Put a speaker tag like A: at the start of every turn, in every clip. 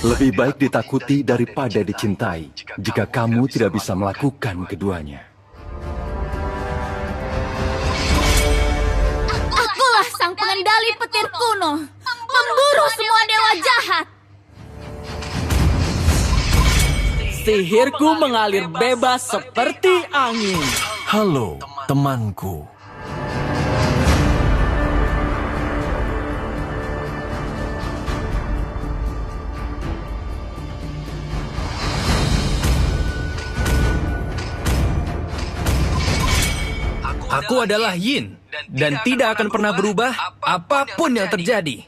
A: Lebih baik ditakuti daripada dicintai jika kamu tidak bisa melakukan keduanya.
B: Akulah sang pengendali petir kuno, memburu semua dewa jahat.
C: Sihirku mengalir bebas seperti angin.
A: Halo, temanku.
D: Aku adalah Yin, dan tidak akan pernah berubah apapun yang terjadi.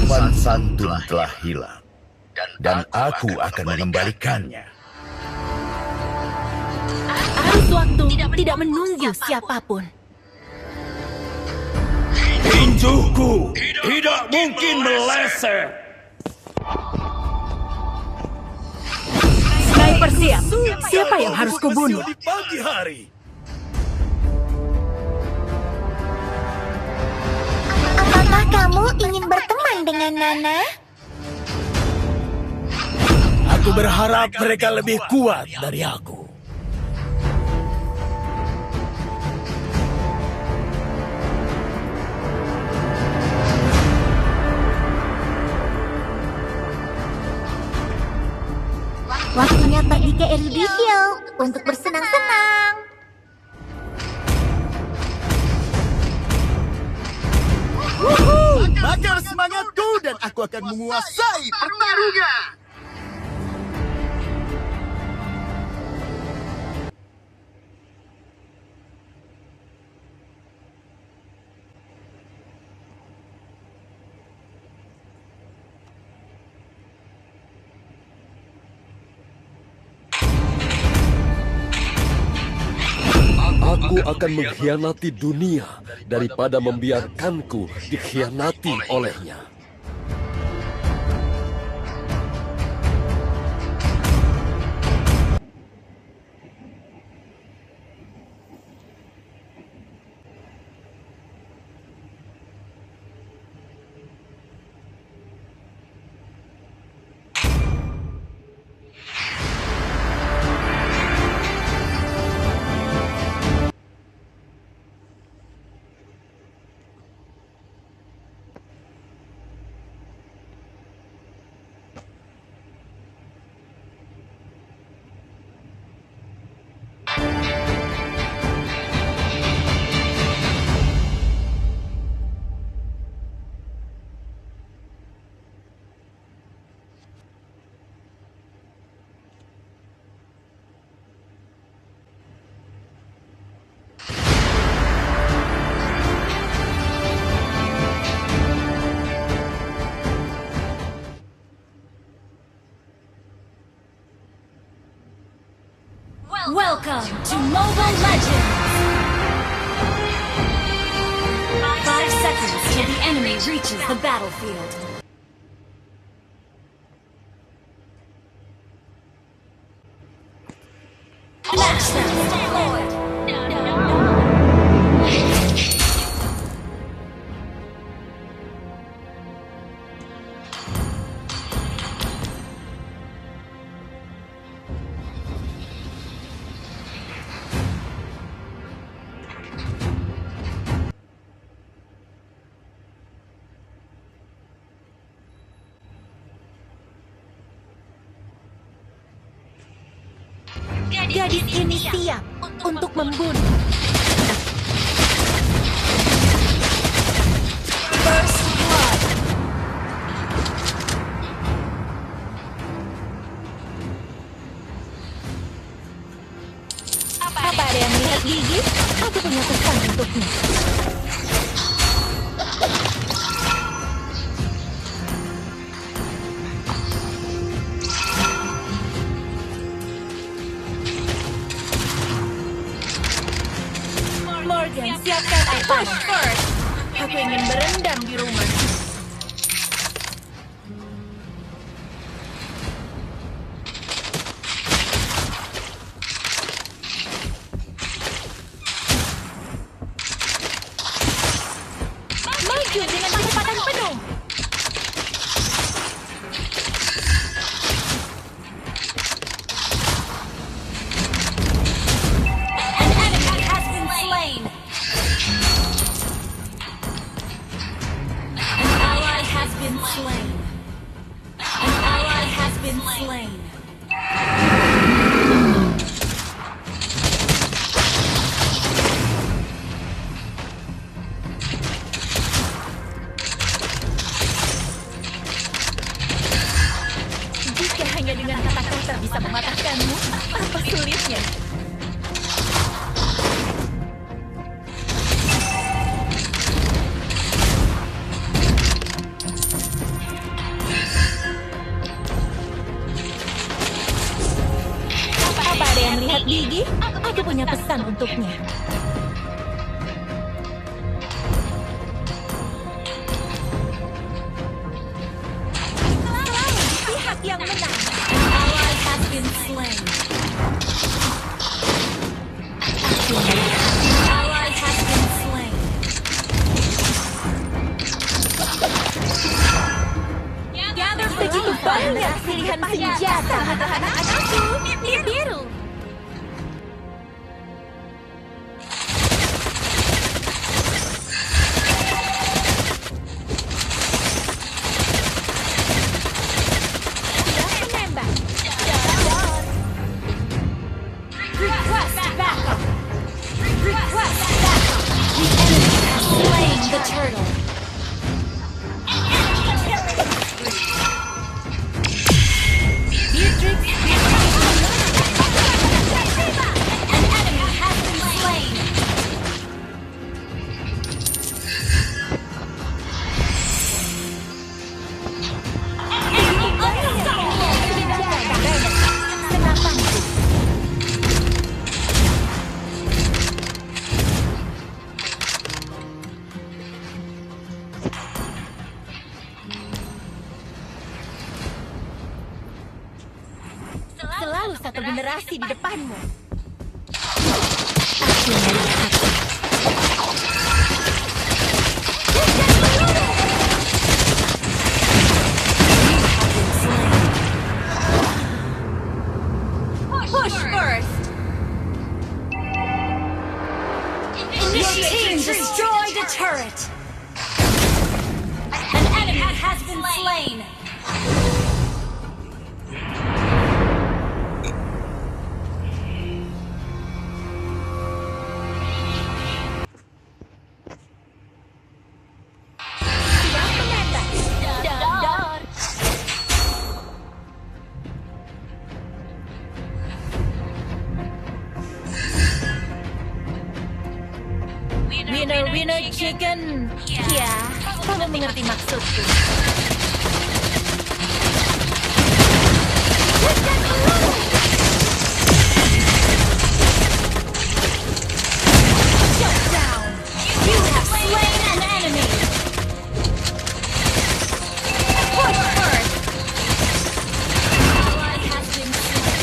E: Sopan santun telah hilang, dan aku akan mengembalikannya.
B: Arus waktu tidak menunggu siapapun.
E: Tinjuku tidak mungkin meleset.
B: Sniper siap. Siapa yang harus kubunuh?
E: Di pagi hari.
F: Apakah kamu ingin berteman dengan Nana?
E: Aku berharap mereka lebih kuat dari aku.
F: Waktunya pergi ke Eruditio untuk bersenang-senang.
E: Bakar semangatku dan aku akan menguasai pertarungan.
A: Aku akan mengkhianati dunia daripada membiarkanku dikhianati olehnya.
B: Welcome to Mobile Legends! 5 seconds till the enemy reaches the battlefield. Launch them deployed!
F: Gadis ini siap untuk membunuh.
B: First blood!
F: Apa ada yang melihat gigi? Aku punya pesan untukmu.
B: Siapkan air panas. Aku ingin berendam di rumah. Maju dengan kecepatan penuh. An enemy has been slain. An ally has been slain. An ally has been slain. Jika hanya dengan kata-kata bisa mematahkanmu, apa sulitnya? Apa ada yang melihat gigi? Aku punya pesan untuknya. Selalu pihak yang menang. Ally has been slain. Ally has been slain. Begitu banyak pilihan senjata untuk anak-anakku. Biru. Sudah menembak. Request backup. Request backup. The enemy has slain the turtle. Beatrix, an enemy has been slain. Senapanku. Selalu satu generasi di depanmu. Aku melihat. Push first. Your team destroyed a turret. An enemy has been slain. Sudah menembak. Dar. Winner chicken. Ya, kamu mengerti maksudku. Shut down. You have slain an enemy. Push first. Ally has been slain.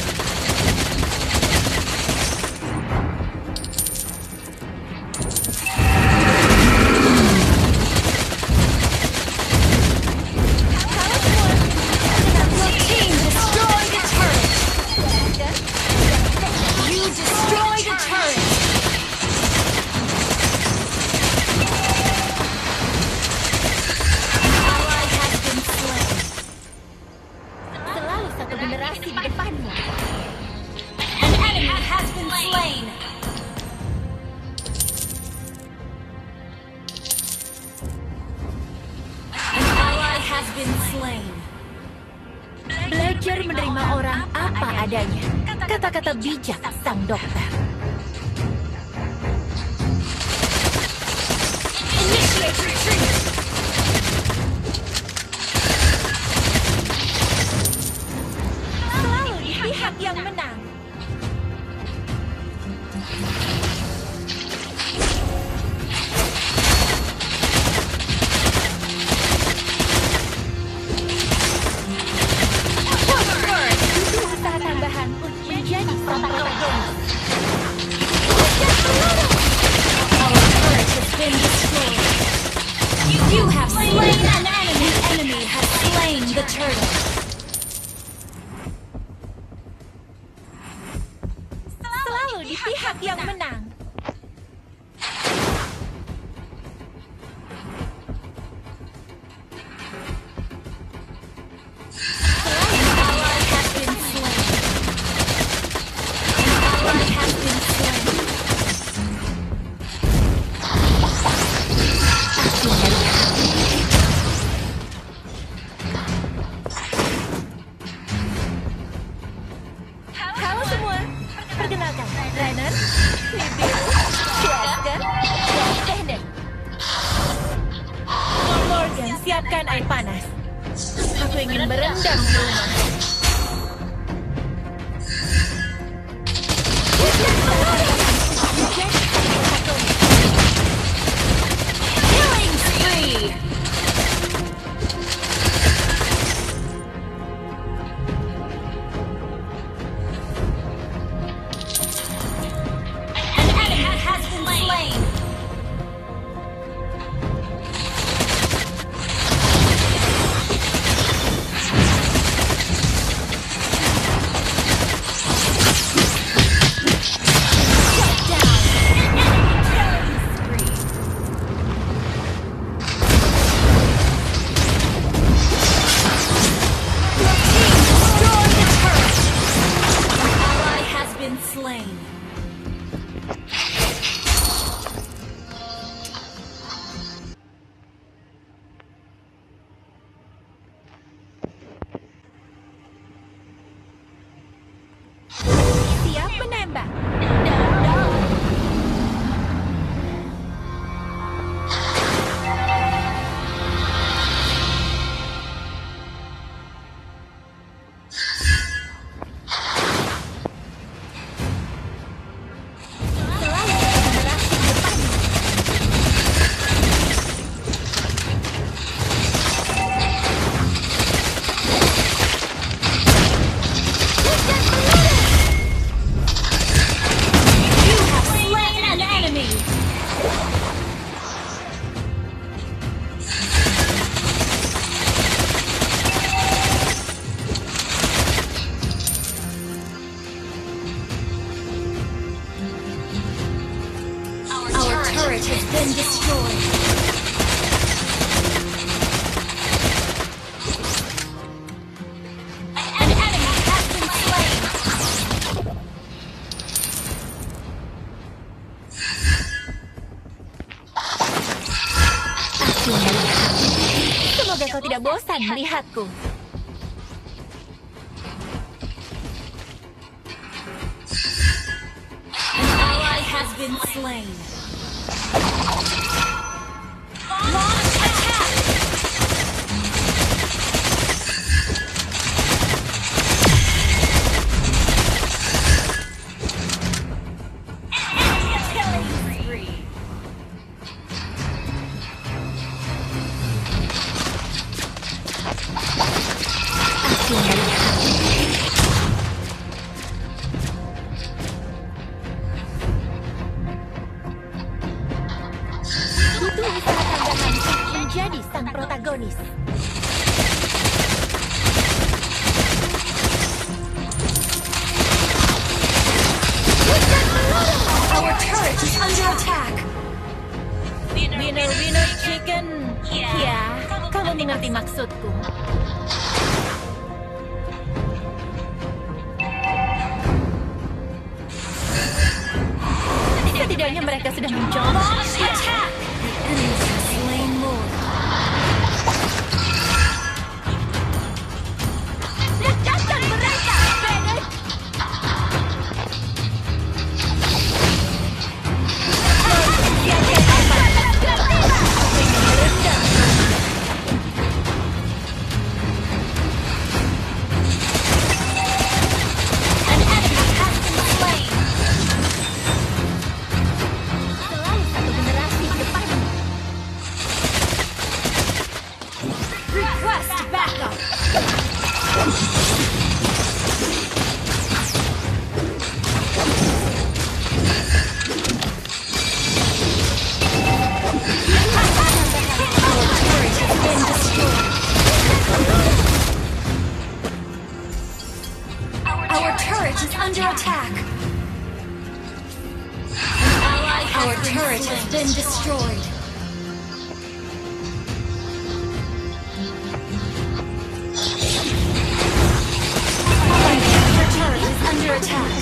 B: Your team destroyed a turret. You destroyed a turret. Ally has been slain. Selalu satu generasi di depanmu. An enemy has been slain. An ally has been slain. Belajar menerima orang apa adanya. Kata-kata bijak sang dokter. Initiate retreat. Selalu di pihak yang menang. turtle. Selalu di pihak yang menang. Halo semua, perkenalkan, Rainer, Nibiru, Wesker, dan Bennett. Morgan, siapkan air panas. Aku ingin berendam di rumah. Killing spree! An enemy has been slain. Slain. Siap menembak. Our turret has been destroyed. An enemy has been slain. Aku melihat. Semoga kau tidak bosan melihatku. An ally has been slain. Launch attack! Enemy killing spree. Aku melihat. Itu usaha tambahan untuk menjadi sang protagonis. Our turret is under attack. Winner chicken. Ya, kamu mengerti maksudku. Setidaknya mereka sudah mencoba. Attack! The enemies have slain more. Ledakan mereka, Bennett! An enemy has been slain. Selalu satu
G: under attack. Our turret has been destroyed. Our turret is under attack.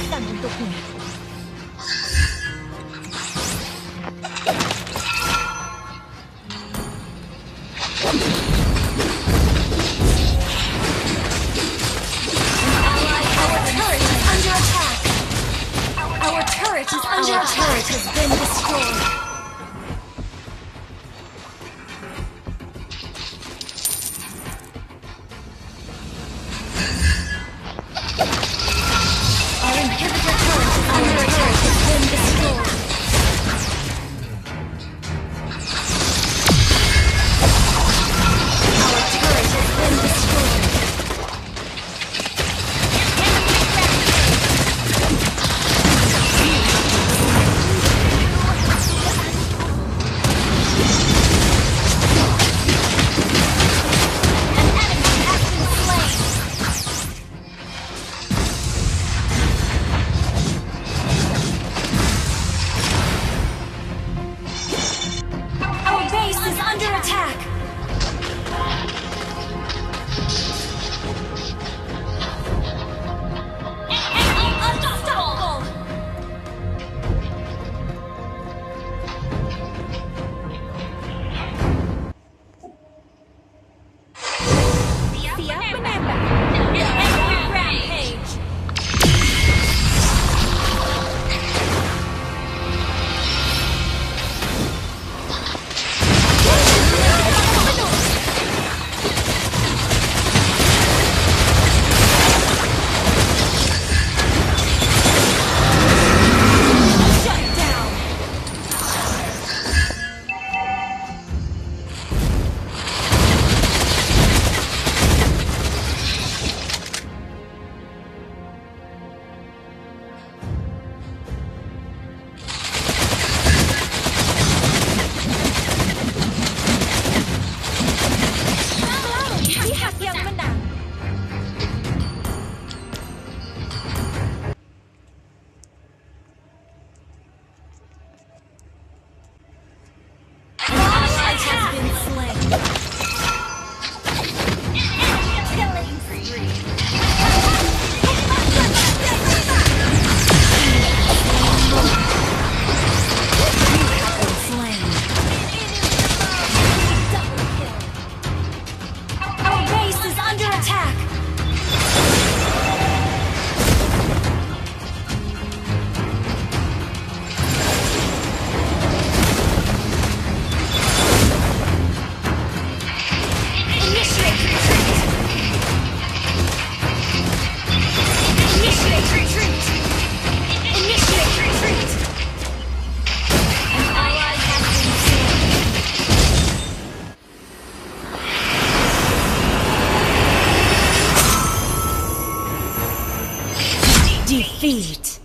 G: Our turret has been destroyed. Our inhibitor turret is under attack. Has been destroyed. Our turret has been destroyed. Defeat.